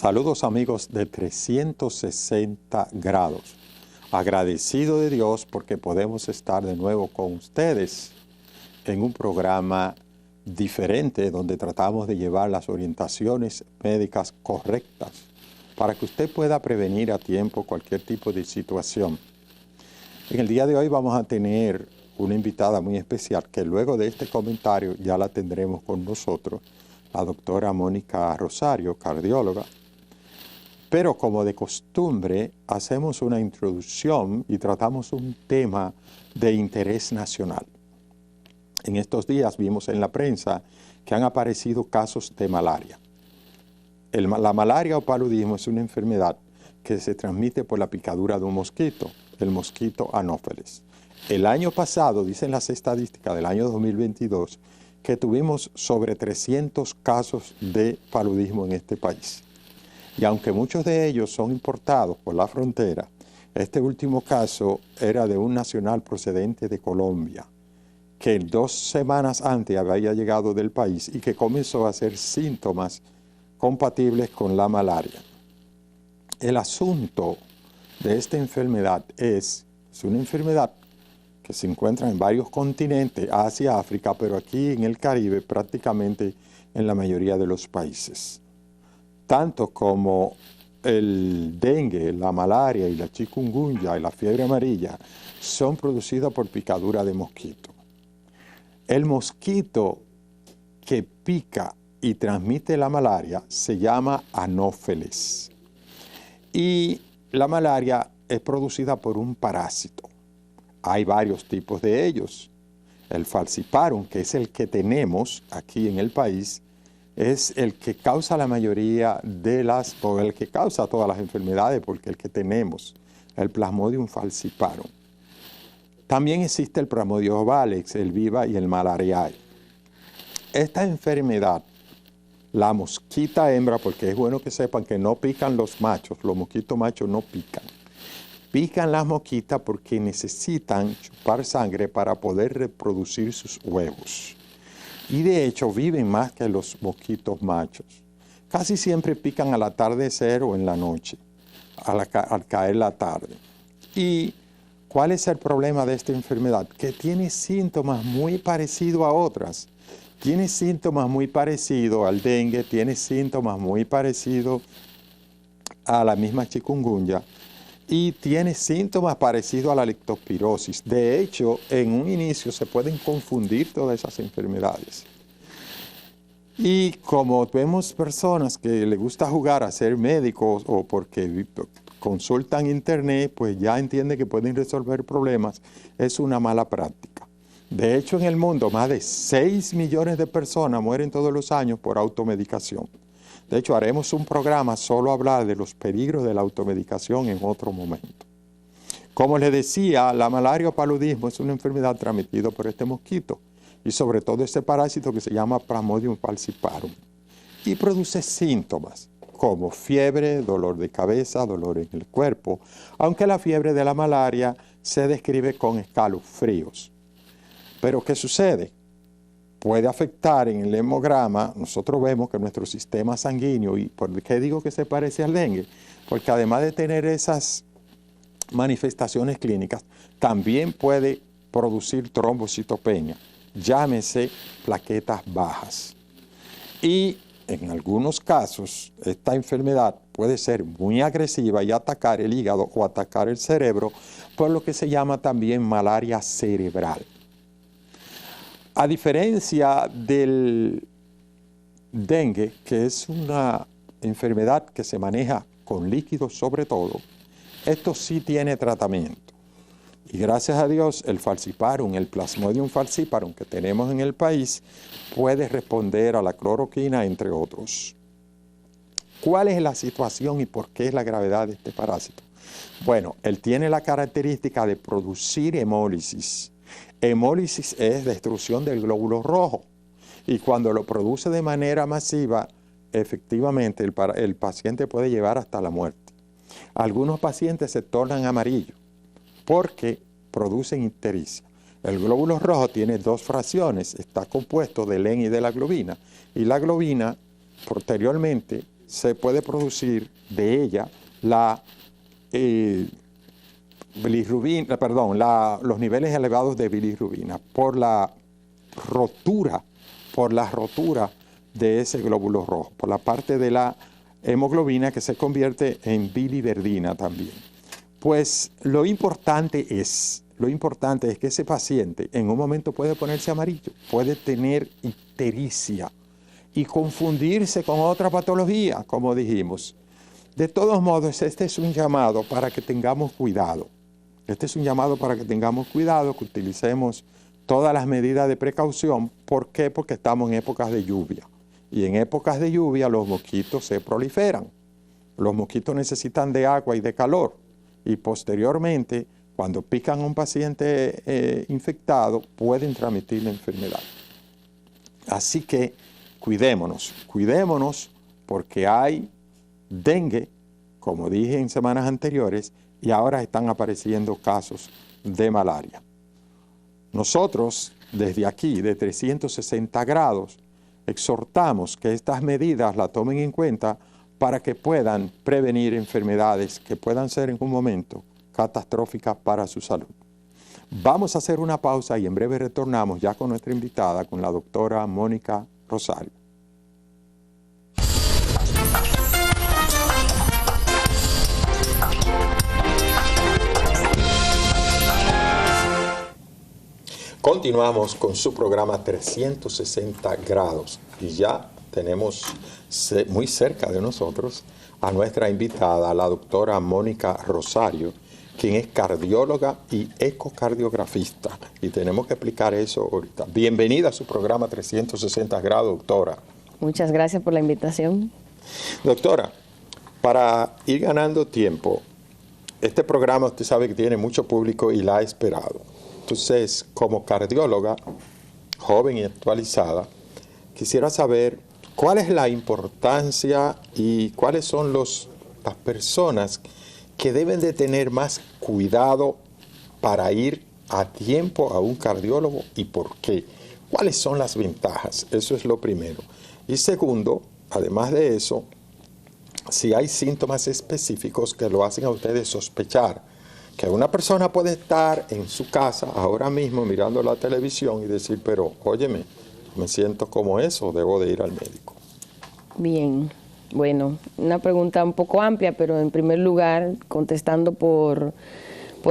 Saludos amigos de 360 grados. Agradecido de Dios porque podemos estar de nuevo con ustedes en un programa diferente donde tratamos de llevar las orientaciones médicas correctas para que usted pueda prevenir a tiempo cualquier tipo de situación. En el día de hoy vamos a tener una invitada muy especial que luego de este comentario ya la tendremos con nosotros, la doctora Mónica Rosario, cardióloga. Pero como de costumbre, hacemos una introducción y tratamos un tema de interés nacional. En estos días vimos en la prensa que han aparecido casos de malaria. La malaria o paludismo es una enfermedad que se transmite por la picadura de un mosquito, el mosquito Anófeles. El año pasado, dicen las estadísticas del año 2022, que tuvimos sobre 300 casos de paludismo en este país. Y aunque muchos de ellos son importados por la frontera, este último caso era de un nacional procedente de Colombia, que 2 semanas antes había llegado del país y que comenzó a hacer síntomas compatibles con la malaria. El asunto de esta enfermedad es una enfermedad que se encuentra en varios continentes, Asia, África, pero aquí en el Caribe prácticamente en la mayoría de los países. Tanto como el dengue, la malaria y la chikungunya y la fiebre amarilla son producidas por picadura de mosquito. El mosquito que pica y transmite la malaria se llama Anófeles. Y la malaria es producida por un parásito. Hay varios tipos de ellos. El falciparum, que es el que tenemos aquí en el país, es el que causa la mayoría de o el que causa todas las enfermedades, porque el que tenemos, el Plasmodium falciparum. También existe el Plasmodium ovalex, el viva y el malariae. Esta enfermedad, la mosquita hembra, porque es bueno que sepan que no pican los machos mosquitos machos no pican. Pican las mosquitas porque necesitan chupar sangre para poder reproducir sus huevos. Y de hecho viven más que los mosquitos machos. Casi siempre pican al atardecer o en la noche, al caer la tarde. ¿Y cuál es el problema de esta enfermedad? Que tiene síntomas muy parecidos a otras. Tiene síntomas muy parecidos al dengue, tiene síntomas muy parecidos a la misma chikungunya y tiene síntomas parecidos a la leptospirosis. De hecho, en un inicio se pueden confundir todas esas enfermedades. Y como vemos personas que les gusta jugar a ser médicos o porque consultan internet, pues ya entienden que pueden resolver problemas, es una mala práctica. De hecho, en el mundo, más de 6 millones de personas mueren todos los años por automedicación. De hecho, haremos un programa solo a hablar de los peligros de la automedicación en otro momento. Como les decía, la malaria o paludismo es una enfermedad transmitida por este mosquito y sobre todo este parásito que se llama Plasmodium falciparum y produce síntomas como fiebre, dolor de cabeza, dolor en el cuerpo, aunque la fiebre de la malaria se describe con escalofríos. Pero ¿qué sucede? Puede afectar en el hemograma. Nosotros vemos que nuestro sistema sanguíneo, ¿y por qué digo que se parece al dengue? Porque además de tener esas manifestaciones clínicas, también puede producir trombocitopenia, llámese plaquetas bajas. Y en algunos casos, esta enfermedad puede ser muy agresiva y atacar el hígado o atacar el cerebro, por lo que se llama también malaria cerebral. A diferencia del dengue, que es una enfermedad que se maneja con líquidos sobre todo, esto sí tiene tratamiento. Y gracias a Dios, el falciparum, el Plasmodium falciparum que tenemos en el país, puede responder a la cloroquina, entre otros. ¿Cuál es la situación y por qué es la gravedad de este parásito? Bueno, él tiene la característica de producir hemólisis. Hemólisis es destrucción del glóbulo rojo y cuando lo produce de manera masiva, efectivamente el paciente puede llevar hasta la muerte. Algunos pacientes se tornan amarillos porque producen ictericia. El glóbulo rojo tiene 2 fracciones, está compuesto del heme y de la globina y la globina posteriormente se puede producir de ella la bilirrubina, los niveles elevados de bilirrubina por la rotura de ese glóbulo rojo, por la parte de la hemoglobina que se convierte en biliverdina también. Pues lo importante es que ese paciente en un momento puede ponerse amarillo, puede tener ictericia y confundirse con otra patología, como dijimos. De todos modos, este es un llamado para que tengamos cuidado. Este es un llamado para que tengamos cuidado, que utilicemos todas las medidas de precaución. ¿Por qué? Porque estamos en épocas de lluvia. Y en épocas de lluvia los mosquitos se proliferan. Los mosquitos necesitan de agua y de calor. Y posteriormente, cuando pican a un paciente infectado, pueden transmitir la enfermedad. Así que cuidémonos porque hay dengue, como dije en semanas anteriores, y ahora están apareciendo casos de malaria. Nosotros, desde aquí, de 360 grados, exhortamos que estas medidas las tomen en cuenta para que puedan prevenir enfermedades que puedan ser en un momento catastróficas para su salud. Vamos a hacer una pausa y en breve retornamos ya con nuestra invitada, con la doctora Mónica Rosario. Continuamos con su programa 360 grados y ya tenemos muy cerca de nosotros a nuestra invitada, la doctora Mónica Rosario, quien es cardióloga y ecocardiografista. Y tenemos que explicar eso ahorita. Bienvenida a su programa 360 grados, doctora. Muchas gracias por la invitación. Doctora, para ir ganando tiempo, este programa usted sabe que tiene mucho público y la ha esperado. Entonces, como cardióloga, joven y actualizada, quisiera saber cuál es la importancia y cuáles son las personas que deben de tener más cuidado para ir a tiempo a un cardiólogo y por qué. ¿Cuáles son las ventajas? Eso es lo primero. Y segundo, además de eso, si hay síntomas específicos que lo hacen a ustedes sospechar que una persona puede estar en su casa ahora mismo mirando la televisión y decir, pero óyeme, me siento como eso, debo de ir al médico. Bien, bueno, una pregunta un poco amplia, pero en primer lugar, contestando por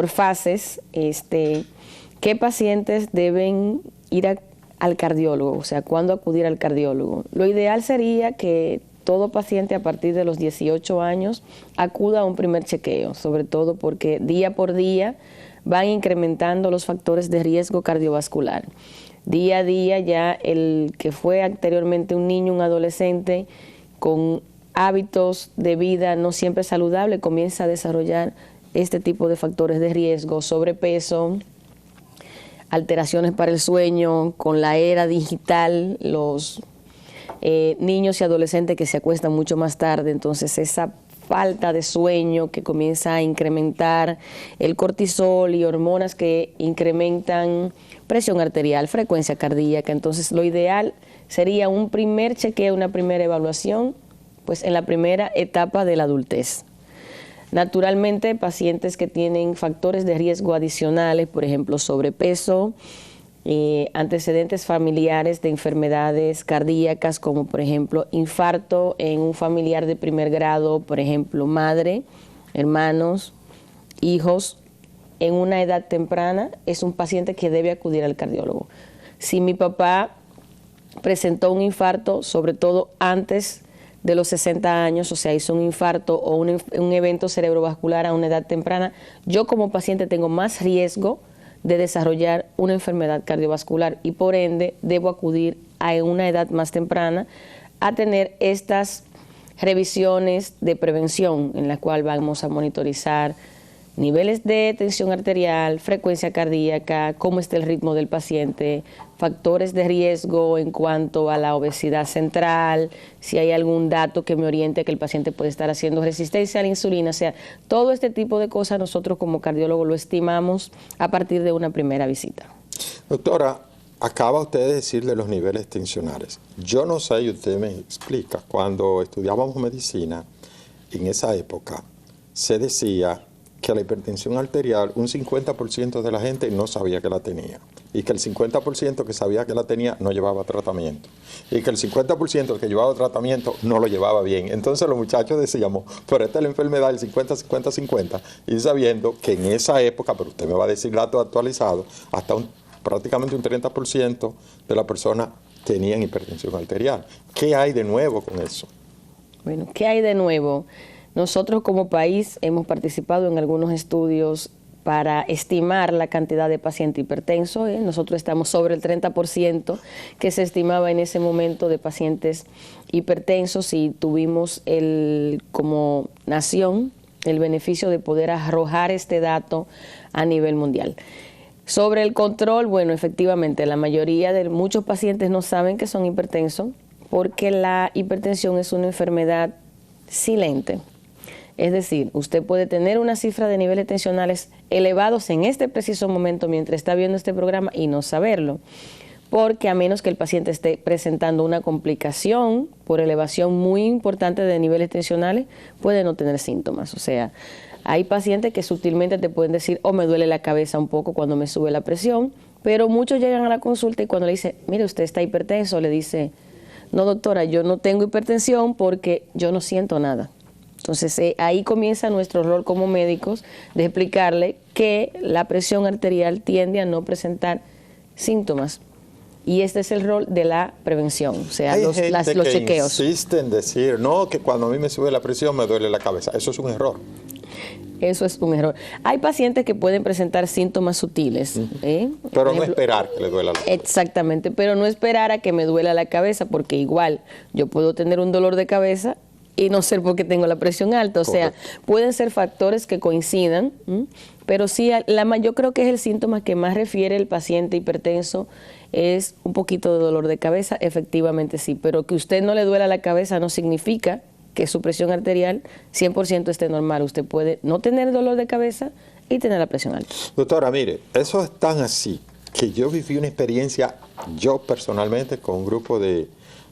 fases, ¿qué pacientes deben ir al cardiólogo? O sea, ¿cuándo acudir al cardiólogo? Lo ideal sería que todo paciente a partir de los 18 años acuda a un primer chequeo, sobre todo porque día por día van incrementando los factores de riesgo cardiovascular. Día a día ya el que fue anteriormente un niño, un adolescente con hábitos de vida no siempre saludable, comienza a desarrollar este tipo de factores de riesgo, sobrepeso, alteraciones para el sueño, con la era digital, los niños y adolescentes que se acuestan mucho más tarde, entonces esa falta de sueño que comienza a incrementar el cortisol y hormonas que incrementan presión arterial, frecuencia cardíaca. Entonces lo ideal sería un primer chequeo, una primera evaluación, pues en la primera etapa de la adultez. Naturalmente, pacientes que tienen factores de riesgo adicionales, por ejemplo, sobrepeso, antecedentes familiares de enfermedades cardíacas como por ejemplo infarto en un familiar de primer grado, por ejemplo madre, hermanos, hijos, en una edad temprana, es un paciente que debe acudir al cardiólogo. Si mi papá presentó un infarto, sobre todo antes de los 60 años, o sea, hizo un infarto o un evento cerebrovascular a una edad temprana, yo como paciente tengo más riesgo de desarrollar una enfermedad cardiovascular y por ende debo acudir a una edad más temprana a tener estas revisiones de prevención en la cual vamos a monitorizar niveles de tensión arterial, frecuencia cardíaca, cómo está el ritmo del paciente, factores de riesgo en cuanto a la obesidad central, si hay algún dato que me oriente que el paciente puede estar haciendo resistencia a la insulina. O sea, todo este tipo de cosas nosotros como cardiólogos lo estimamos a partir de una primera visita. Doctora, acaba usted de decir de los niveles tensionales. Yo no sé, y usted me explica, cuando estudiábamos medicina, en esa época, se decía que la hipertensión arterial, un 50% de la gente no sabía que la tenía. Y que el 50% que sabía que la tenía no llevaba tratamiento. Y que el 50% que llevaba tratamiento no lo llevaba bien. Entonces los muchachos decíamos, pero esta es la enfermedad del 50-50-50. Y sabiendo que en esa época, pero usted me va a decir datos actualizados, hasta prácticamente un 30% de las personas tenían hipertensión arterial. ¿Qué hay de nuevo con eso? Bueno, ¿qué hay de nuevo? Nosotros como país hemos participado en algunos estudios para estimar la cantidad de pacientes hipertensos. Nosotros estamos sobre el 30% que se estimaba en ese momento de pacientes hipertensos y tuvimos como nación el beneficio de poder arrojar este dato a nivel mundial. Sobre el control, bueno, efectivamente, la mayoría de muchos pacientes no saben que son hipertensos porque la hipertensión es una enfermedad silente. Es decir, usted puede tener una cifra de niveles tensionales elevados en este preciso momento mientras está viendo este programa y no saberlo, porque a menos que el paciente esté presentando una complicación por elevación muy importante de niveles tensionales, puede no tener síntomas. O sea, hay pacientes que sutilmente te pueden decir, me duele la cabeza un poco cuando me sube la presión, pero muchos llegan a la consulta y cuando le dice, mire, usted está hipertenso, le dice, no doctora, yo no tengo hipertensión porque yo no siento nada. Entonces ahí comienza nuestro rol como médicos de explicarle que la presión arterial tiende a no presentar síntomas. Y este es el rol de la prevención, o sea, Hay los gente que chequeos. insiste en decir, no, que cuando a mí me sube la presión me duele la cabeza. Eso es un error. Eso es un error. Hay pacientes que pueden presentar síntomas sutiles. Pero no esperar que le duela la cabeza. Exactamente, pero no esperar a que me duela la cabeza, porque igual yo puedo tener un dolor de cabeza y no ser porque tengo la presión alta. O sea, pueden ser factores que coincidan, pero sí, yo creo que es el síntoma que más refiere el paciente hipertenso, es un poquito de dolor de cabeza, efectivamente sí, pero que usted no le duela la cabeza no significa que su presión arterial 100% esté normal. Usted puede no tener dolor de cabeza y tener la presión alta. Doctora, mire, eso es tan así que yo viví una experiencia, yo personalmente, con un grupo de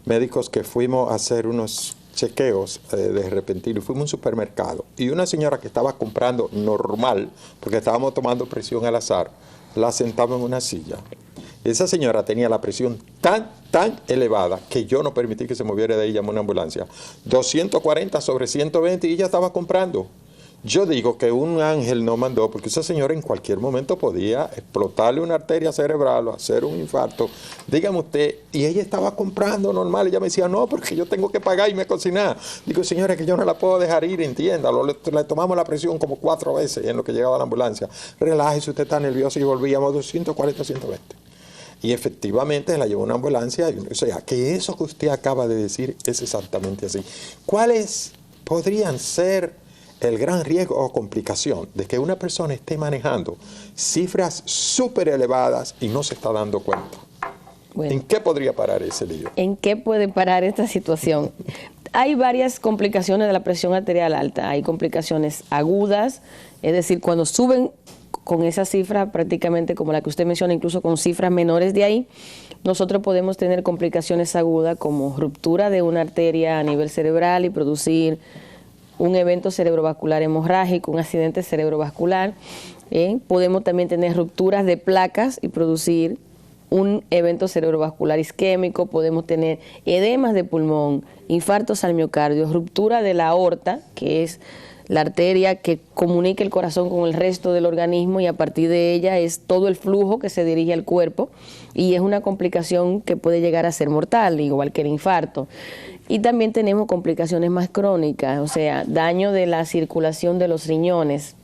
médicos que fuimos a hacer unos chequeos de repentino y fuimos a un supermercado y una señora que estaba comprando normal, porque estábamos tomando presión al azar, la sentamos en una silla. Esa señora tenía la presión tan elevada que yo no permití que se moviera de ella en una ambulancia. 240/120 y ella estaba comprando. Yo digo que un ángel no mandó, porque esa señora en cualquier momento podía explotarle una arteria cerebral o hacer un infarto. Dígame usted, y ella estaba comprando normal. Ella me decía, no, porque yo tengo que pagar y me cocinar. Digo, señora, que yo no la puedo dejar ir, entiéndalo. Le tomamos la presión como 4 veces en lo que llegaba a la ambulancia. Relájese, usted está nervioso, y volvíamos 240/120. Y efectivamente la llevó a una ambulancia. O sea, que eso que usted acaba de decir es exactamente así. ¿Cuáles podrían ser el gran riesgo o complicación de que una persona esté manejando cifras súper elevadas y no se está dando cuenta? Bueno, ¿en qué podría parar ese lío? ¿En qué puede parar esta situación? Hay varias complicaciones de la presión arterial alta. Hay complicaciones agudas, es decir, cuando suben con esa cifra prácticamente como la que usted menciona, incluso con cifras menores de ahí, nosotros podemos tener complicaciones agudas como ruptura de una arteria a nivel cerebral y producir un evento cerebrovascular hemorrágico, un accidente cerebrovascular. Podemos también tener rupturas de placas y producir un evento cerebrovascular isquémico. Podemos tener edemas de pulmón, infartos al miocardio, ruptura de la aorta, que es la arteria que comunica el corazón con el resto del organismo y a partir de ella es todo el flujo que se dirige al cuerpo y es una complicación que puede llegar a ser mortal, igual que el infarto. Y también tenemos complicaciones más crónicas, o sea, daño de la circulación de los riñones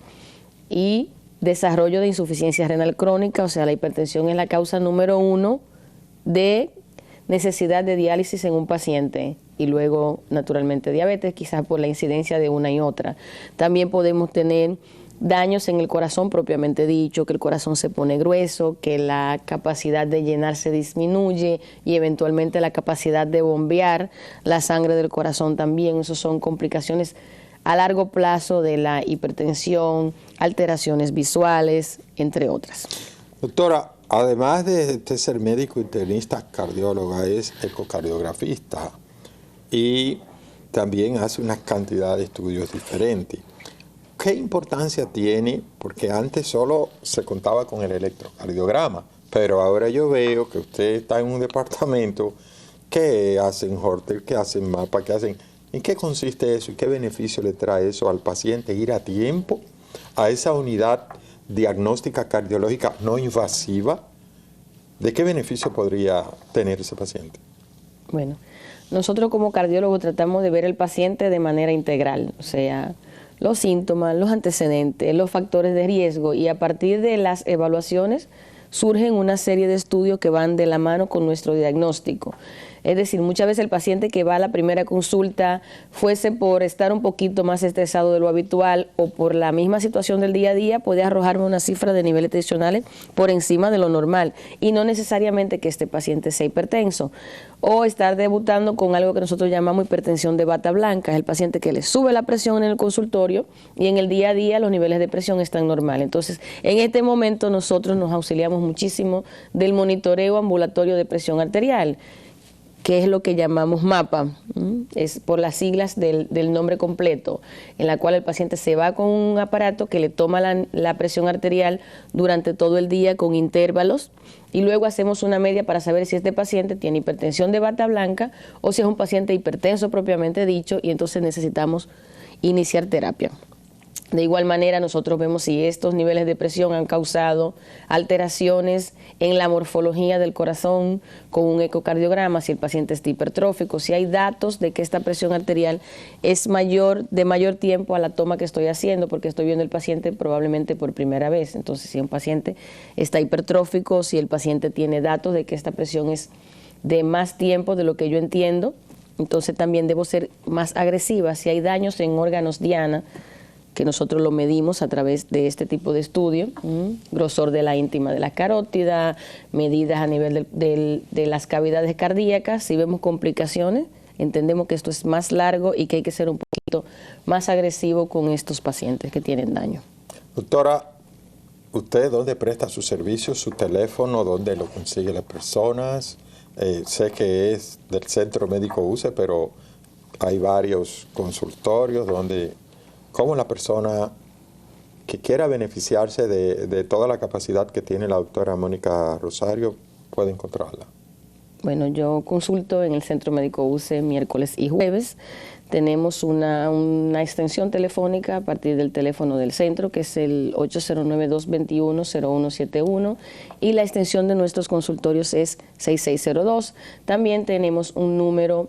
y desarrollo de insuficiencia renal crónica, o sea, la hipertensión es la causa número 1 de necesidad de diálisis en un paciente y luego, naturalmente, diabetes, quizás por la incidencia de una y otra. También podemos tener daños en el corazón propiamente dicho, que el corazón se pone grueso, que la capacidad de llenarse disminuye y eventualmente la capacidad de bombear la sangre del corazón también. Esas son complicaciones a largo plazo de la hipertensión, alteraciones visuales, entre otras. Doctora, además de ser médico internista, cardióloga, es ecocardiografista y también hace una cantidad de estudios diferentes. ¿Qué importancia tiene? Porque antes solo se contaba con el electrocardiograma, pero ahora yo veo que usted está en un departamento que hacen Holter, que hacen mapa, que hacen... ¿En qué consiste eso y qué beneficio le trae eso al paciente? Ir a tiempo a esa unidad diagnóstica cardiológica no invasiva. ¿De qué beneficio podría tener ese paciente? Bueno, nosotros como cardiólogos tratamos de ver al paciente de manera integral, o sea, los síntomas, los antecedentes, los factores de riesgo, y a partir de las evaluaciones surgen una serie de estudios que van de la mano con nuestro diagnóstico. Es decir, muchas veces el paciente que va a la primera consulta, fuese por estar un poquito más estresado de lo habitual o por la misma situación del día a día, puede arrojarme una cifra de niveles tensionales por encima de lo normal, y no necesariamente que este paciente sea hipertenso. O estar debutando con algo que nosotros llamamos hipertensión de bata blanca, es el paciente que le sube la presión en el consultorio y en el día a día los niveles de presión están normales. Entonces, en este momento nosotros nos auxiliamos muchísimo del monitoreo ambulatorio de presión arterial, que es lo que llamamos MAPA, es por las siglas del nombre completo, en la cual el paciente se va con un aparato que le toma la presión arterial durante todo el día con intervalos, y luego hacemos una media para saber si este paciente tiene hipertensión de bata blanca o si es un paciente hipertenso propiamente dicho, y entonces necesitamos iniciar terapia. De igual manera, nosotros vemos si estos niveles de presión han causado alteraciones en la morfología del corazón con un ecocardiograma, si el paciente está hipertrófico, si hay datos de que esta presión arterial es de mayor tiempo a la toma que estoy haciendo, porque estoy viendo el paciente probablemente por primera vez. Entonces, si un paciente está hipertrófico, si el paciente tiene datos de que esta presión es de más tiempo de lo que yo entiendo, entonces también debo ser más agresiva. Si hay daños en órganos diana, que nosotros lo medimos a través de este tipo de estudio, grosor de la íntima de la carótida, medidas a nivel de las cavidades cardíacas. Si vemos complicaciones, entendemos que esto es más largo y que hay que ser un poquito más agresivo con estos pacientes que tienen daño. Doctora, ¿usted dónde presta sus servicios, su teléfono, dónde lo consigue las personas? Sé que es del Centro Médico UCE, pero hay varios consultorios donde... ¿Cómo la persona que quiera beneficiarse de toda la capacidad que tiene la doctora Mónica Rosario puede encontrarla? Bueno, yo consulto en el Centro Médico UCE miércoles y jueves. Tenemos una extensión telefónica a partir del teléfono del centro, que es el 809-221-0171, y la extensión de nuestros consultorios es 6602. También tenemos un número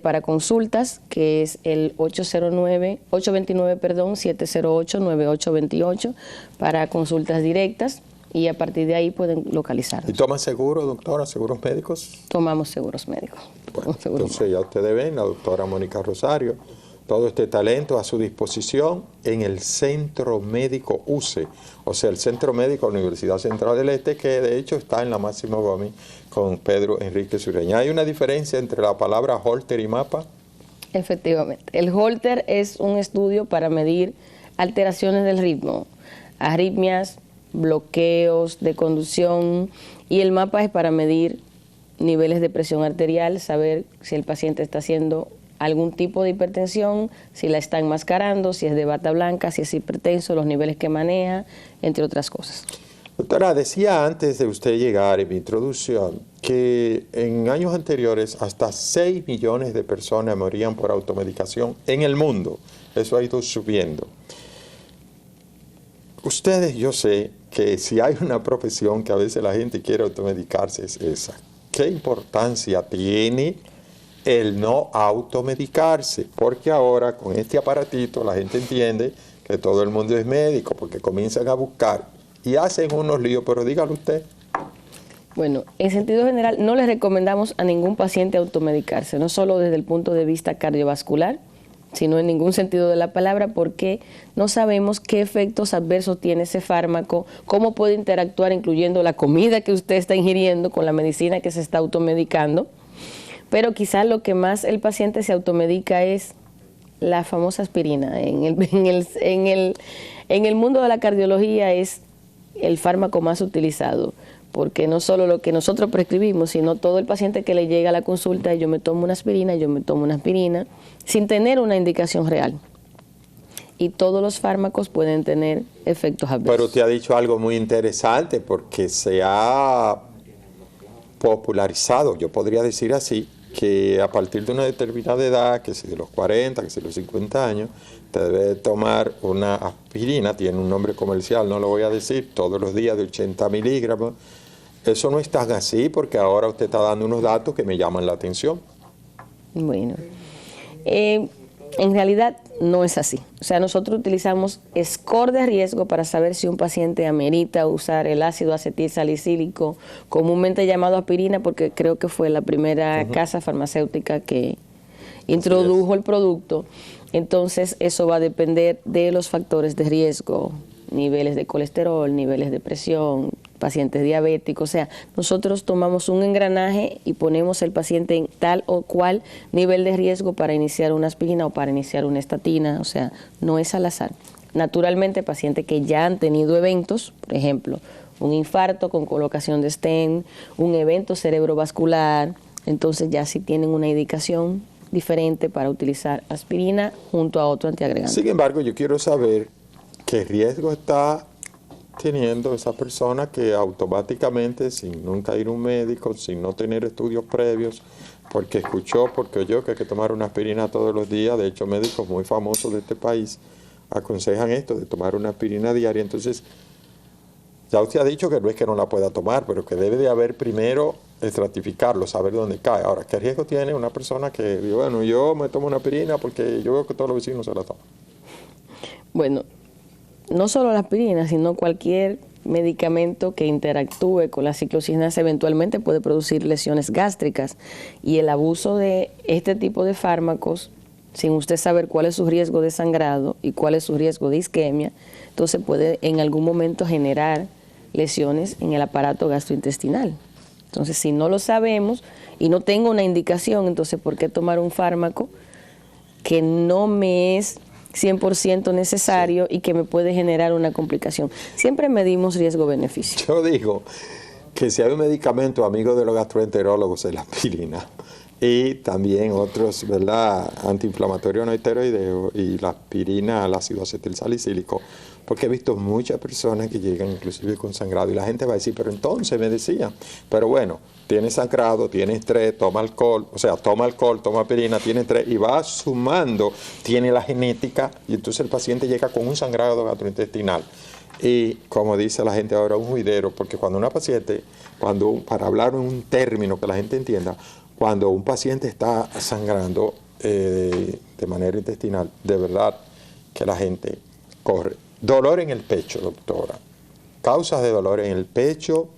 para consultas, que es el 829-708-9828 para consultas directas, y a partir de ahí pueden localizarnos. ¿Y toman seguro, doctora, seguros médicos? Tomamos seguros médicos. Bueno, entonces ya ustedes ven, la doctora Mónica Rosario, todo este talento a su disposición en el Centro Médico UCE, o sea, el Centro Médico de la Universidad Central del Este, que de hecho está en la Máximo Gómez con Pedro Enrique Sureña. ¿Hay una diferencia entre la palabra Holter y mapa? Efectivamente. El Holter es un estudio para medir alteraciones del ritmo, arritmias, bloqueos de conducción, y el mapa es para medir niveles de presión arterial, saber si el paciente está haciendo algún tipo de hipertensión, si la está enmascarando, si es de bata blanca, si es hipertenso, los niveles que maneja, entre otras cosas. Doctora, decía antes de usted llegar en mi introducción que en años anteriores hasta 6 millones de personas morían por automedicación en el mundo. Eso ha ido subiendo. Ustedes, yo sé que si hay una profesión que a veces la gente quiere automedicarse, es esa. ¿Qué importancia tiene el no automedicarse? Porque ahora con este aparatito la gente entiende que todo el mundo es médico, porque comienzan a buscar y hacen unos líos, pero dígalo usted. Bueno, en sentido general no les recomendamos a ningún paciente automedicarse, no solo desde el punto de vista cardiovascular, sino en ningún sentido de la palabra, porque no sabemos qué efectos adversos tiene ese fármaco, cómo puede interactuar, incluyendo la comida que usted está ingiriendo con la medicina que se está automedicando. Pero quizás lo que más el paciente se automedica es la famosa aspirina. En el mundo de la cardiología es el fármaco más utilizado, porque no solo lo que nosotros prescribimos, sino todo el paciente que le llega a la consulta, yo me tomo una aspirina, sin tener una indicación real. Y todos los fármacos pueden tener efectos adversos. Pero usted ha dicho algo muy interesante, porque se ha popularizado, yo podría decir así, que a partir de una determinada edad, que si de los 40, que si de los 50 años, te debe tomar una aspirina, tiene un nombre comercial, no lo voy a decir, todos los días de 80 miligramos. Eso no es tan así, porque ahora usted está dando unos datos que me llaman la atención. Bueno, en realidad no es así. O sea, nosotros utilizamos score de riesgo para saber si un paciente amerita usar el ácido acetil salicílico, comúnmente llamado aspirina, porque creo que fue la primera casa farmacéutica que introdujo el producto. Entonces, eso va a depender de los factores de riesgo, niveles de colesterol, niveles de presión, pacientes diabéticos. O sea, nosotros tomamos un engranaje y ponemos el paciente en tal o cual nivel de riesgo para iniciar una aspirina o para iniciar una estatina. O sea, no es al azar. Naturalmente, pacientes que ya han tenido eventos, por ejemplo, un infarto con colocación de stent, un evento cerebrovascular, entonces ya sí tienen una indicación diferente para utilizar aspirina junto a otro antiagregante. Sin embargo, yo quiero saber qué riesgo está teniendo esa persona que automáticamente, sin nunca ir a un médico, sin no tener estudios previos, porque escuchó, porque oyó que hay que tomar una aspirina todos los días. De hecho, médicos muy famosos de este país aconsejan esto, de tomar una aspirina diaria. Entonces, ya usted ha dicho que no es que no la pueda tomar, pero que debe de haber primero estratificarlo, saber dónde cae. Ahora, ¿qué riesgo tiene una persona que dice, bueno, yo me tomo una aspirina porque yo veo que todos los vecinos se la toman? Bueno, no solo la aspirina, sino cualquier medicamento que interactúe con la ciclocinasa eventualmente puede producir lesiones gástricas, y el abuso de este tipo de fármacos, sin usted saber cuál es su riesgo de sangrado y cuál es su riesgo de isquemia, entonces puede en algún momento generar lesiones en el aparato gastrointestinal. Entonces, si no lo sabemos y no tengo una indicación, entonces ¿por qué tomar un fármaco que no me es 100% necesario y que me puede generar una complicación? Siempre medimos riesgo-beneficio. Yo digo que si hay un medicamento amigo de los gastroenterólogos es la aspirina, y también otros, ¿verdad?, antiinflamatorios no esteroideos, y la aspirina, el ácido acetil salicílico, porque he visto muchas personas que llegan inclusive con sangrado y la gente va a decir, pero entonces me decían, pero bueno, tiene sangrado, tiene estrés, toma alcohol, toma aspirina, tiene estrés y va sumando, tiene la genética, y entonces el paciente llega con un sangrado gastrointestinal. Y como dice la gente ahora, un juidero, porque cuando una paciente, para hablar en un término que la gente entienda, cuando un paciente está sangrando de manera intestinal, de verdad que la gente corre. Dolor en el pecho, doctora. Causas de dolor en el pecho.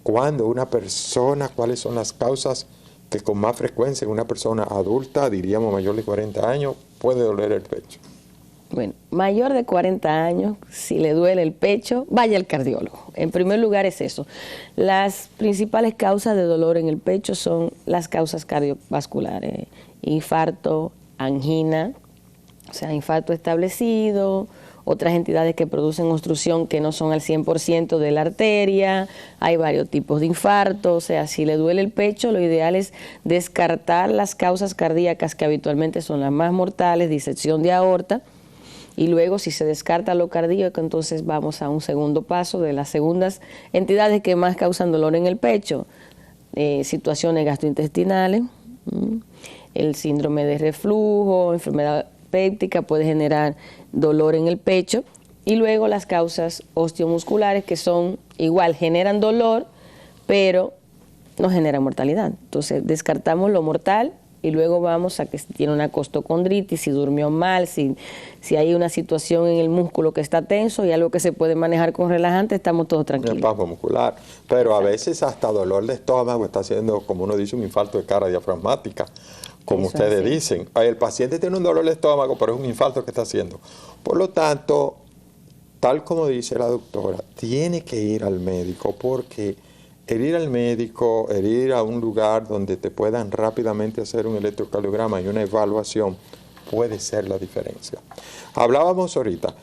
Cuando una persona, ¿cuáles son las causas que con más frecuencia en una persona adulta, diríamos mayor de 40 años, puede doler el pecho? Bueno, mayor de 40 años, si le duele el pecho, vaya al cardiólogo. En primer lugar es eso. Las principales causas de dolor en el pecho son las causas cardiovasculares: infarto, angina, o sea, infarto establecido, otras entidades que producen obstrucción que no son al 100% de la arteria, hay varios tipos de infarto. O sea, si le duele el pecho, lo ideal es descartar las causas cardíacas que habitualmente son las más mortales, disección de aorta, y luego si se descarta lo cardíaco, entonces vamos a un segundo paso de las segundas entidades que más causan dolor en el pecho: situaciones gastrointestinales, el síndrome de reflujo, enfermedad péptica puede generar dolor en el pecho, y luego las causas osteomusculares, que son igual, generan dolor, pero no generan mortalidad. Entonces descartamos lo mortal y luego vamos a que si tiene una costocondritis, si durmió mal, si hay una situación en el músculo que está tenso y algo que se puede manejar con relajante, estamos todos tranquilos. Espasmo muscular, pero a veces hasta dolor de estómago está haciendo, como uno dice, un infarto de cara diafragmática, como eso ustedes dicen. El paciente tiene un dolor de estómago, pero es un infarto que está haciendo. Por lo tanto, tal como dice la doctora, tiene que ir al médico, porque el ir al médico, el ir a un lugar donde te puedan rápidamente hacer un electrocardiograma y una evaluación puede ser la diferencia. Hablábamos ahorita,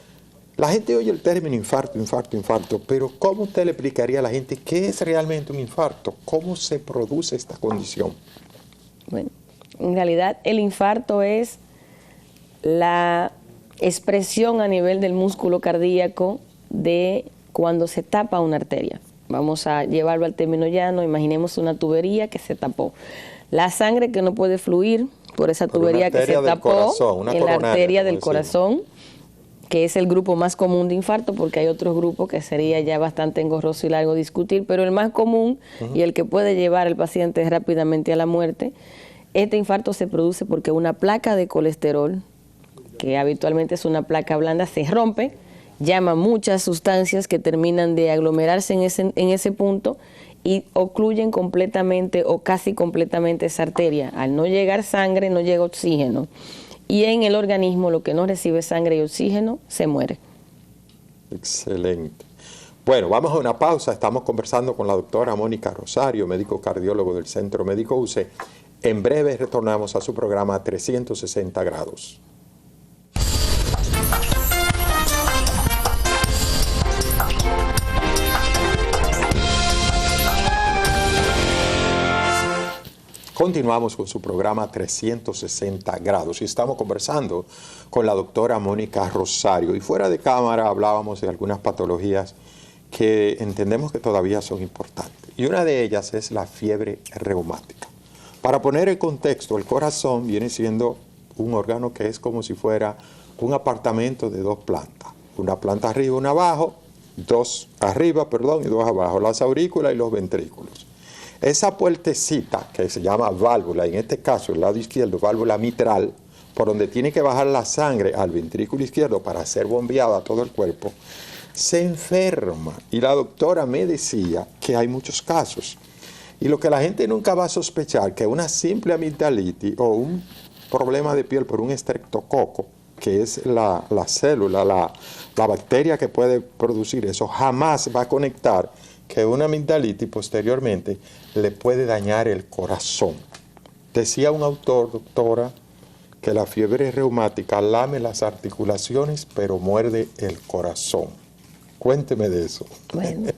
La gente oye el término infarto, infarto, infarto, pero ¿cómo usted le explicaría a la gente qué es realmente un infarto? ¿Cómo se produce esta condición? Bueno, en realidad el infarto es la expresión a nivel del músculo cardíaco de cuando se tapa una arteria. Vamos a llevarlo al término llano, imaginemos una tubería que se tapó. La sangre que no puede fluir por esa tubería que se tapó en la arteria del corazón, que es el grupo más común de infarto, porque hay otros grupos que sería ya bastante engorroso y largo discutir, pero el más común y el que puede llevar al paciente rápidamente a la muerte. Este infarto se produce porque una placa de colesterol, que habitualmente es una placa blanda, se rompe, llama muchas sustancias que terminan de aglomerarse en ese punto y ocluyen completamente o casi completamente esa arteria. Al no llegar sangre, no llega oxígeno. Y en el organismo, lo que no recibe sangre y oxígeno, se muere. Excelente. Bueno, vamos a una pausa. Estamos conversando con la doctora Mónica Rosario, médico cardiólogo del Centro Médico UCE. En breve retornamos a su programa 360 grados. Continuamos con su programa 360 grados y estamos conversando con la doctora Mónica Rosario. Y fuera de cámara hablábamos de algunas patologías que entendemos que todavía son importantes. Y una de ellas es la fiebre reumática. Para poner el contexto, el corazón viene siendo un órgano que es como si fuera un apartamento de dos plantas. Una planta arriba, una abajo, dos arriba, y dos abajo, las aurículas y los ventrículos. Esa puertecita que se llama válvula, en este caso el lado izquierdo, válvula mitral, por donde tiene que bajar la sangre al ventrículo izquierdo para ser bombeada a todo el cuerpo, se enferma. Y la doctora me decía que hay muchos casos. Y lo que la gente nunca va a sospechar, que una simple amigdalitis o un problema de piel por un estreptococo, que es la célula, la bacteria que puede producir eso, jamás va a conectar que una amigdalitis posteriormente le puede dañar el corazón. Decía un autor, doctora, que la fiebre reumática lame las articulaciones, pero muerde el corazón. Cuénteme de eso. Bueno,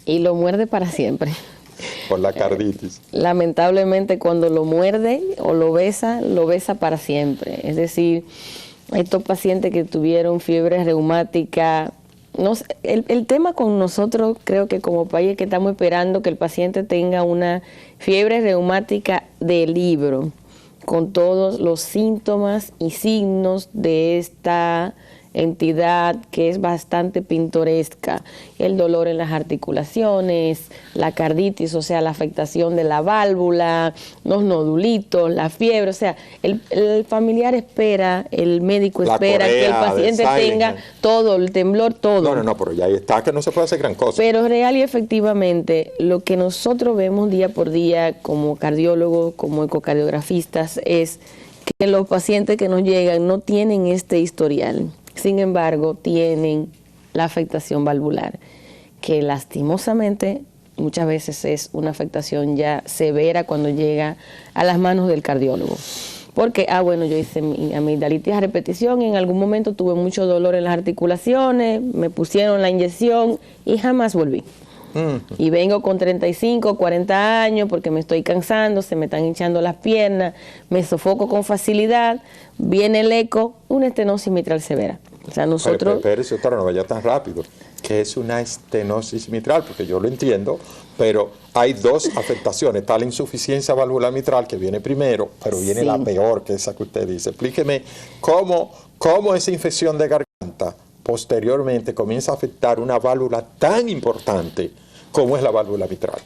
y lo muerde para siempre. Por la carditis. Lamentablemente cuando lo muerde o lo besa para siempre. Es decir, estos pacientes que tuvieron fiebre reumática, el tema con nosotros, creo que como país, es que estamos esperando que el paciente tenga una fiebre reumática de libro, con todos los síntomas y signos de esta entidad que es bastante pintoresca: el dolor en las articulaciones, la carditis, o sea, la afectación de la válvula, los nodulitos, la fiebre, o sea, el familiar espera, el médico espera que el paciente tenga todo, el temblor, todo. No, pero ya está, que no se puede hacer gran cosa. Pero real y efectivamente, lo que nosotros vemos día por día como cardiólogos, como ecocardiografistas, es que los pacientes que nos llegan no tienen este historial. Sin embargo, tienen la afectación valvular, que lastimosamente muchas veces es una afectación ya severa cuando llega a las manos del cardiólogo. Porque, bueno, yo hice mi amigdalitis a repetición y en algún momento tuve mucho dolor en las articulaciones, me pusieron la inyección y jamás volví. Y vengo con 35, 40 años porque me estoy cansando, se me están hinchando las piernas, me sofoco con facilidad, viene el eco, una estenosis mitral severa. O sea, nosotros... Pero doctora, no vaya tan rápido. ¿Qué es una estenosis mitral? Porque yo lo entiendo, pero hay dos afectaciones. Está la insuficiencia valvular mitral, que viene primero, pero viene la peor, que esa que usted dice. Explíqueme cómo esa infección de garganta posteriormente comienza a afectar una válvula tan importante como es la válvula mitral.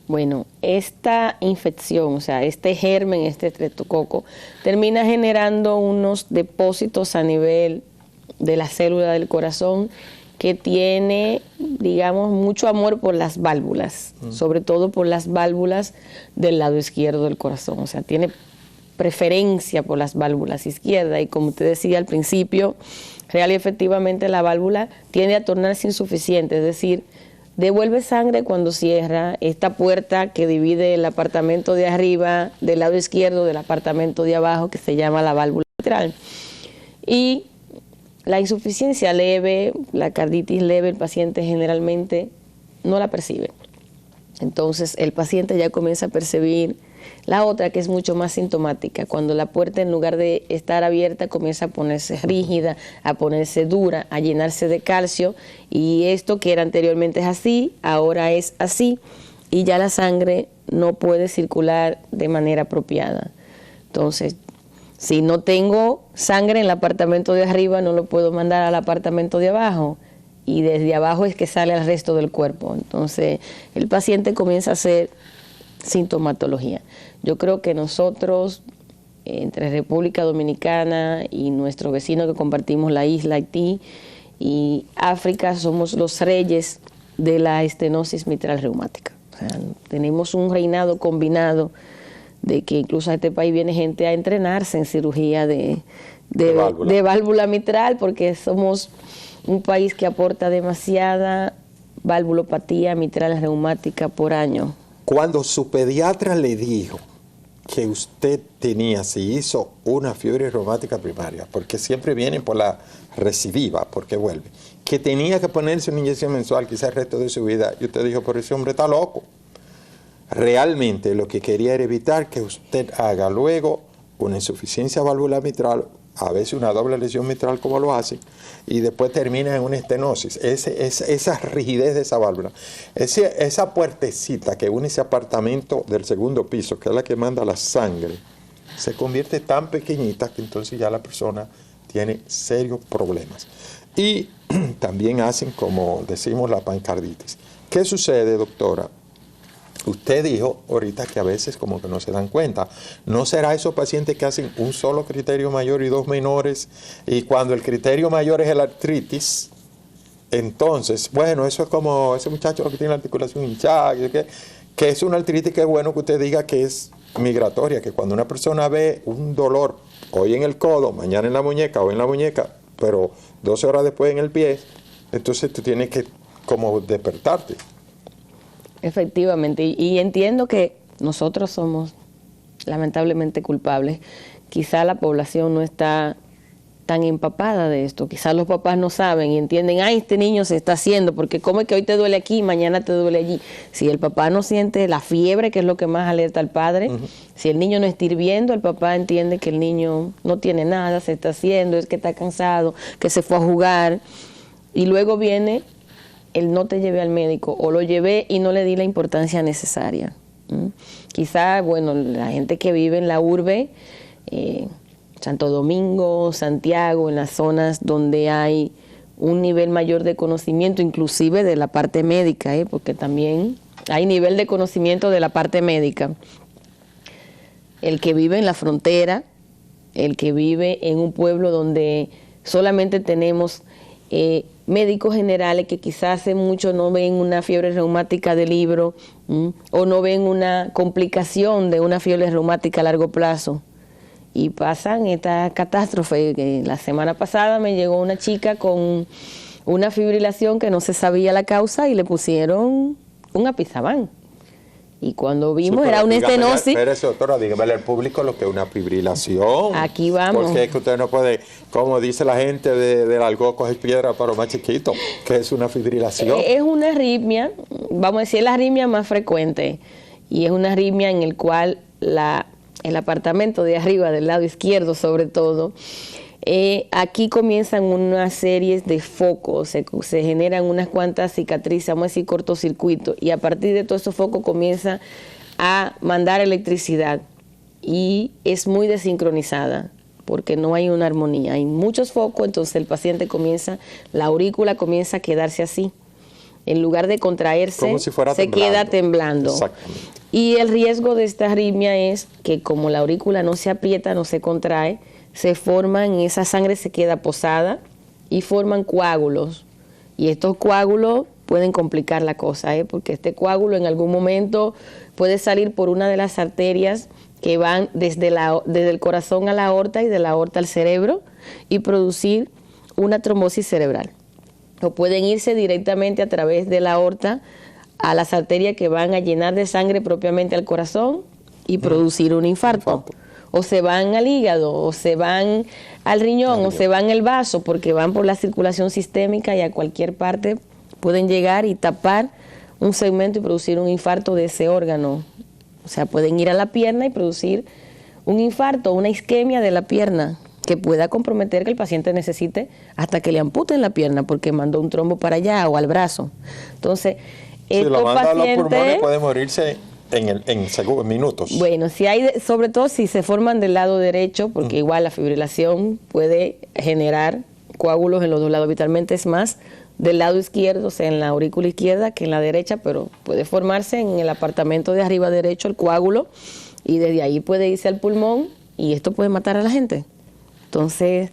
Bueno, esta infección, o sea, este germen, este estreptococo, termina generando unos depósitos a nivel de la célula del corazón que tiene, digamos, mucho amor por las válvulas, sobre todo por las válvulas del lado izquierdo del corazón. O sea, tiene preferencia por las válvulas izquierdas y, como usted decía al principio, real y efectivamente la válvula tiende a tornarse insuficiente, es decir, devuelve sangre cuando cierra esta puerta que divide el apartamento de arriba del lado izquierdo del apartamento de abajo, que se llama la válvula mitral. Y La insuficiencia leve, la carditis leve, el paciente generalmente no la percibe. Entonces el paciente ya comienza a percibir la otra, que es mucho más sintomática, cuando la puerta, en lugar de estar abierta, comienza a ponerse rígida, a ponerse dura, a llenarse de calcio, y esto que era anteriormente es así, ahora es así, y ya la sangre no puede circular de manera apropiada. Entonces, si no tengo sangre en el apartamento de arriba, no lo puedo mandar al apartamento de abajo, y desde abajo es que sale al resto del cuerpo. Entonces el paciente comienza a hacer sintomatología. Yo creo que nosotros, entre República Dominicana y nuestro vecino que compartimos la isla, Haití y África, somos los reyes de la estenosis mitral reumática. O sea, tenemos un reinado combinado de que incluso a este país viene gente a entrenarse en cirugía de válvula mitral, porque somos un país que aporta demasiada valvulopatía mitral reumática por año. Cuando su pediatra le dijo que usted tenía, si hizo una fiebre reumática primaria, porque siempre vienen por la recidiva, porque vuelve, que tenía que ponerse una inyección mensual quizás el resto de su vida, y usted dijo, pero ese hombre está loco. Realmente lo que quería era evitar que usted haga luego una insuficiencia valvular mitral, a veces una doble lesión mitral como lo hacen, y después termina en una estenosis. Esa rigidez de esa válvula, esa puertecita que une ese apartamento del segundo piso, que es la que manda la sangre, se convierte tan pequeñita que entonces ya la persona tiene serios problemas. Y también hacen, como decimos, la pancarditis. ¿Qué sucede, doctora? Usted dijo ahorita que a veces como que no se dan cuenta. ¿No será esos pacientes que hacen un solo criterio mayor y dos menores? Y cuando el criterio mayor es el artritis, entonces, bueno, eso es como ese muchacho que tiene la articulación hinchada, que es una artritis que es bueno que usted diga que es migratoria, que cuando una persona ve un dolor hoy en el codo, mañana en la muñeca o en la muñeca, pero 12 horas después en el pie, entonces tú tienes que como despertarte. Efectivamente, y entiendo que nosotros somos lamentablemente culpables. Quizá la población no está tan empapada de esto, quizá los papás no saben y entienden, ay, este niño se está haciendo, porque cómo es que hoy te duele aquí y mañana te duele allí. Si el papá no siente la fiebre, que es lo que más alerta al padre, si el niño no está hirviendo, el papá entiende que el niño no tiene nada, se está haciendo, es que está cansado, que se fue a jugar, y luego viene el no te llevé al médico, o lo llevé y no le di la importancia necesaria. Quizá, bueno, la gente que vive en la urbe, Santo Domingo, Santiago, en las zonas donde hay un nivel mayor de conocimiento, inclusive de la parte médica, porque también hay nivel de conocimiento de la parte médica. El que vive en la frontera, el que vive en un pueblo donde solamente tenemos médicos generales que quizás hace mucho no ven una fiebre reumática de libro o no ven una complicación de una fiebre reumática a largo plazo. Y pasan esta catástrofe. La semana pasada me llegó una chica con una fibrilación que no se sabía la causa y le pusieron un apixaban. Y cuando vimos, era una estenosis. Espérese, doctora, dígame al público lo que es una fibrilación. Aquí vamos. Porque es que usted no puede, como dice la gente del algo, coger piedra para lo más chiquito, que es una fibrilación. Es una arritmia, vamos a decir, la arritmia más frecuente. Y es una arritmia en el cual el apartamento de arriba, del lado izquierdo sobre todo, aquí comienzan una serie de focos, se generan unas cuantas cicatrices, vamos a decir cortocircuito, y a partir de todos esos focos comienza a mandar electricidad y es muy desincronizada porque no hay una armonía, hay muchos focos, entonces el paciente la aurícula comienza a quedarse así, en lugar de contraerse, como si fuera se temblando. queda temblando. Exactamente. Y el riesgo de esta arritmia es que como la aurícula no se aprieta, no se contrae, se forman, esa sangre se queda posada y forman coágulos. Y estos coágulos pueden complicar la cosa, porque este coágulo en algún momento puede salir por una de las arterias que van desde el corazón a la aorta y de la aorta al cerebro y producir una trombosis cerebral. O pueden irse directamente a través de la aorta a las arterias que van a llenar de sangre propiamente al corazón y producir un infarto. o se van al hígado, o se van al riñón, o se van al vaso, porque van por la circulación sistémica y a cualquier parte pueden llegar y tapar un segmento y producir un infarto de ese órgano. O sea, pueden ir a la pierna y producir un infarto, una isquemia de la pierna, que pueda comprometer que el paciente necesite hasta que le amputen la pierna porque mandó un trombo para allá o al brazo. Entonces, si lo manda a los pulmones puede morirse en minutos. Bueno, si hay, sobre todo si se forman del lado derecho, porque igual la fibrilación puede generar coágulos en los dos lados. Habitualmente es más del lado izquierdo, o sea, en la aurícula izquierda que en la derecha, pero puede formarse en el apartamento de arriba derecho el coágulo y desde ahí puede irse al pulmón y esto puede matar a la gente. Entonces,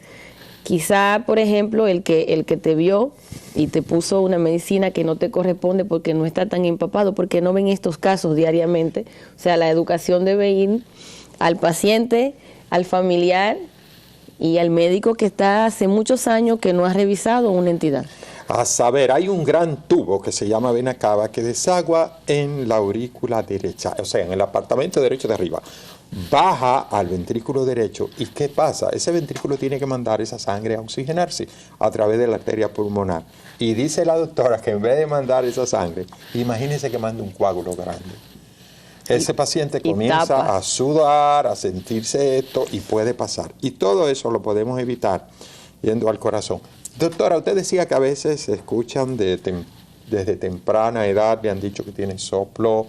quizá, por ejemplo, el que te vio y te puso una medicina que no te corresponde porque no está tan empapado, porque no ven estos casos diariamente. O sea, la educación debe ir al paciente, al familiar y al médico que está hace muchos años que no ha revisado una entidad. A saber, hay un gran tubo que se llama vena cava que desagua en la aurícula derecha, o sea, en el apartamento derecho de arriba. Baja al ventrículo derecho. ¿Y qué pasa? Ese ventrículo tiene que mandar esa sangre a oxigenarse a través de la arteria pulmonar. Y dice la doctora que en vez de mandar esa sangre, imagínense que manda un coágulo grande. Ese paciente comienza a sudar, a sentirse esto y puede pasar. Y todo eso lo podemos evitar yendo al corazón. Doctora, usted decía que a veces se escuchan desde temprana edad, le han dicho que tiene soplo,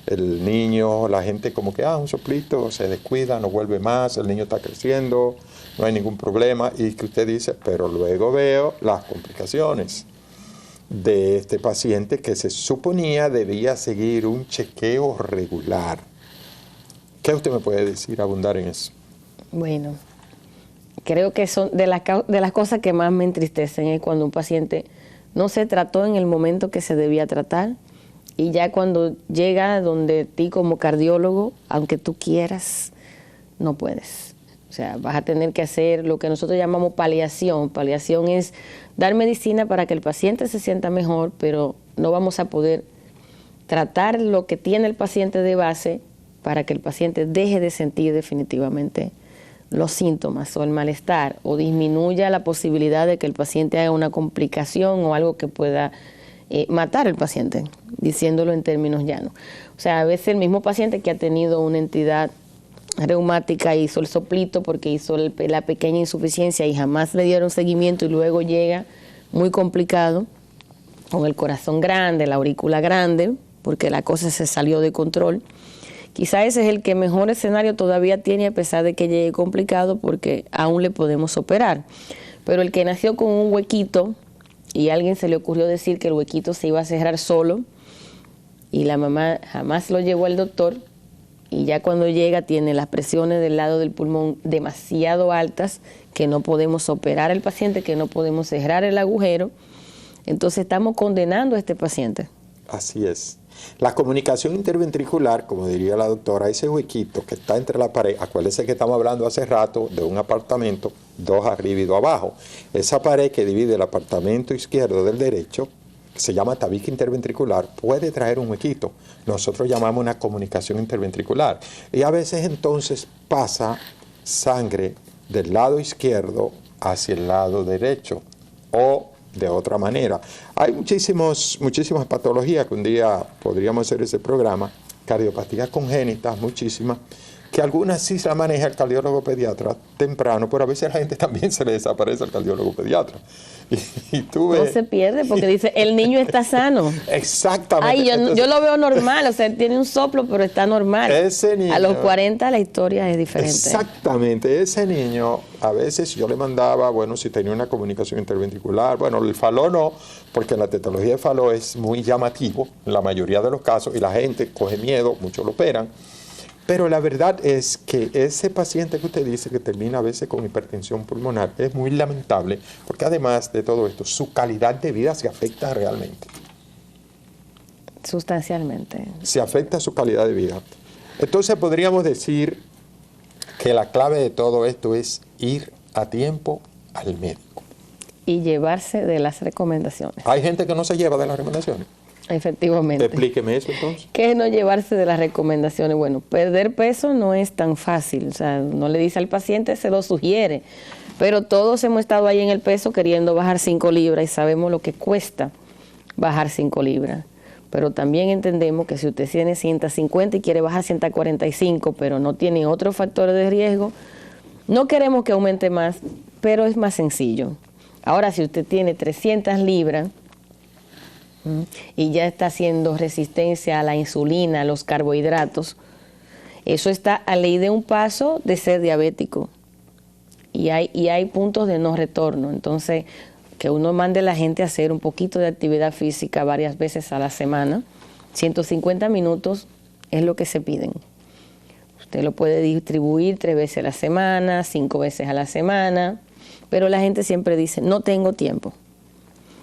el niño, la gente como que, un soplito, se descuida, no vuelve más, el niño está creciendo, no hay ningún problema, y que usted dice, pero luego veo las complicaciones de este paciente que se suponía debía seguir un chequeo regular. ¿Qué usted me puede decir, abundar en eso? Bueno, creo que son de las cosas que más me entristecen es cuando un paciente no se trató en el momento que se debía tratar y ya cuando llega donde ti como cardiólogo, aunque tú quieras, no puedes. O sea, vas a tener que hacer lo que nosotros llamamos paliación. Paliación es dar medicina para que el paciente se sienta mejor, pero no vamos a poder tratar lo que tiene el paciente de base para que el paciente deje de sentir definitivamente los síntomas o el malestar o disminuya la posibilidad de que el paciente haga una complicación o algo que pueda matar al paciente, diciéndolo en términos llanos. O sea, a veces el mismo paciente que ha tenido una entidad reumática hizo el soplito porque hizo la pequeña insuficiencia y jamás le dieron seguimiento y luego llega muy complicado con el corazón grande, la aurícula grande, porque la cosa se salió de control. Quizá ese es el que mejor escenario todavía tiene a pesar de que llegue complicado porque aún le podemos operar. Pero el que nació con un huequito y a alguien se le ocurrió decir que el huequito se iba a cerrar solo y la mamá jamás lo llevó al doctor y ya cuando llega tiene las presiones del lado del pulmón demasiado altas que no podemos operar al paciente, que no podemos cerrar el agujero, entonces estamos condenando a este paciente. Así es. La comunicación interventricular, como diría la doctora, ese huequito que está entre la pared, acuérdense que estamos hablando hace rato de un apartamento, dos arriba y dos abajo. Esa pared que divide el apartamento izquierdo del derecho, que se llama tabique interventricular, puede traer un huequito. Nosotros llamamos una comunicación interventricular. Y a veces entonces pasa sangre del lado izquierdo hacia el lado derecho o de otra manera. Hay muchísimas patologías que un día podríamos hacer ese programa, cardiopatías congénitas, muchísimas, que algunas sí se maneja el cardiólogo pediatra temprano, pero a veces a la gente también se le desaparece el cardiólogo pediatra. Y no se pierde porque dice, el niño está sano. Exactamente. Ay, yo lo veo normal, o sea, él tiene un soplo, pero está normal. Ese niño, a los 40 la historia es diferente. Exactamente, ese niño, a veces yo le mandaba, bueno, si tenía una comunicación interventricular, bueno, el Fallot no, porque la tetología de Fallot es muy llamativo en la mayoría de los casos y la gente coge miedo, muchos lo operan. Pero la verdad es que ese paciente que usted dice que termina a veces con hipertensión pulmonar es muy lamentable porque además de todo esto, su calidad de vida se afecta realmente. Sustancialmente. Se afecta su calidad de vida. Entonces podríamos decir que la clave de todo esto es ir a tiempo al médico. Y llevarse de las recomendaciones. Hay gente que no se lleva de las recomendaciones. Efectivamente. Explíqueme eso entonces. ¿Qué es no llevarse de las recomendaciones? Bueno, perder peso no es tan fácil, o sea, no le dice al paciente, se lo sugiere, pero todos hemos estado ahí en el peso queriendo bajar 5 libras y sabemos lo que cuesta bajar 5 libras. Pero también entendemos que si usted tiene 150 y quiere bajar 145, pero no tiene otros factores de riesgo, no queremos que aumente más, pero es más sencillo. Ahora, si usted tiene 300 libras y ya está haciendo resistencia a la insulina, a los carbohidratos, eso está a ley de un paso de ser diabético. Y hay puntos de no retorno. Entonces, que uno mande a la gente a hacer un poquito de actividad física varias veces a la semana. 150 minutos es lo que se piden. Usted lo puede distribuir 3 veces a la semana, 5 veces a la semana, pero la gente siempre dice, no tengo tiempo.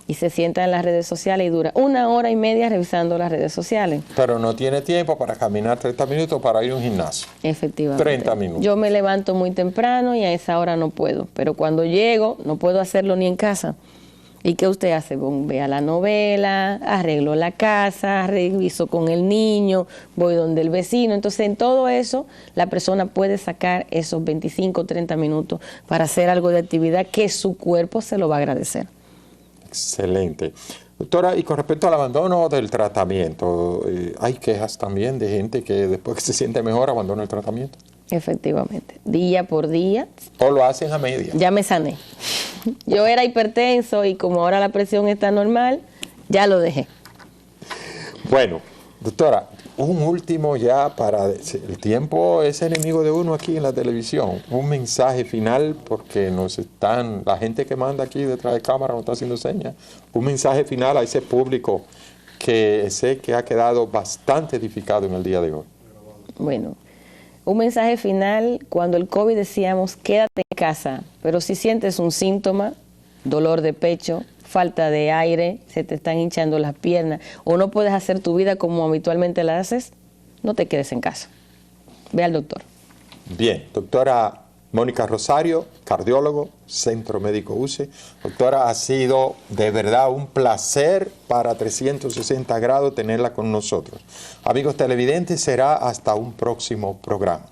Y se sienta en las redes sociales y dura 1 hora y media revisando las redes sociales. Pero no tiene tiempo para caminar 30 minutos para ir a un gimnasio. Efectivamente. 30 minutos. Yo me levanto muy temprano y a esa hora no puedo. Pero cuando llego, no puedo hacerlo ni en casa. ¿Y qué usted hace? Vea la novela, arreglo la casa, reviso con el niño, voy donde el vecino. Entonces, en todo eso, la persona puede sacar esos 25 o 30 minutos para hacer algo de actividad que su cuerpo se lo va a agradecer. Excelente. Doctora, y con respecto al abandono del tratamiento, hay quejas también de gente que después que se siente mejor abandona el tratamiento. Efectivamente, día por día. O lo hacen a media. Ya me sané. Yo era hipertenso y como ahora la presión está normal, ya lo dejé. Bueno, doctora, un último ya para... El tiempo es enemigo de uno aquí en la televisión. Un mensaje final, porque la gente que manda aquí detrás de cámara nos está haciendo señas. Un mensaje final a ese público que sé que ha quedado bastante edificado en el día de hoy. Bueno, un mensaje final, cuando el COVID decíamos, quédate en casa, pero si sientes un síntoma, dolor de pecho, falta de aire, se te están hinchando las piernas, o no puedes hacer tu vida como habitualmente la haces, no te quedes en casa. Ve al doctor. Bien, doctora Mónica Rosario, cardiólogo, Centro Médico UCE. Doctora, ha sido de verdad un placer para 360 grados tenerla con nosotros. Amigos televidentes, será hasta un próximo programa.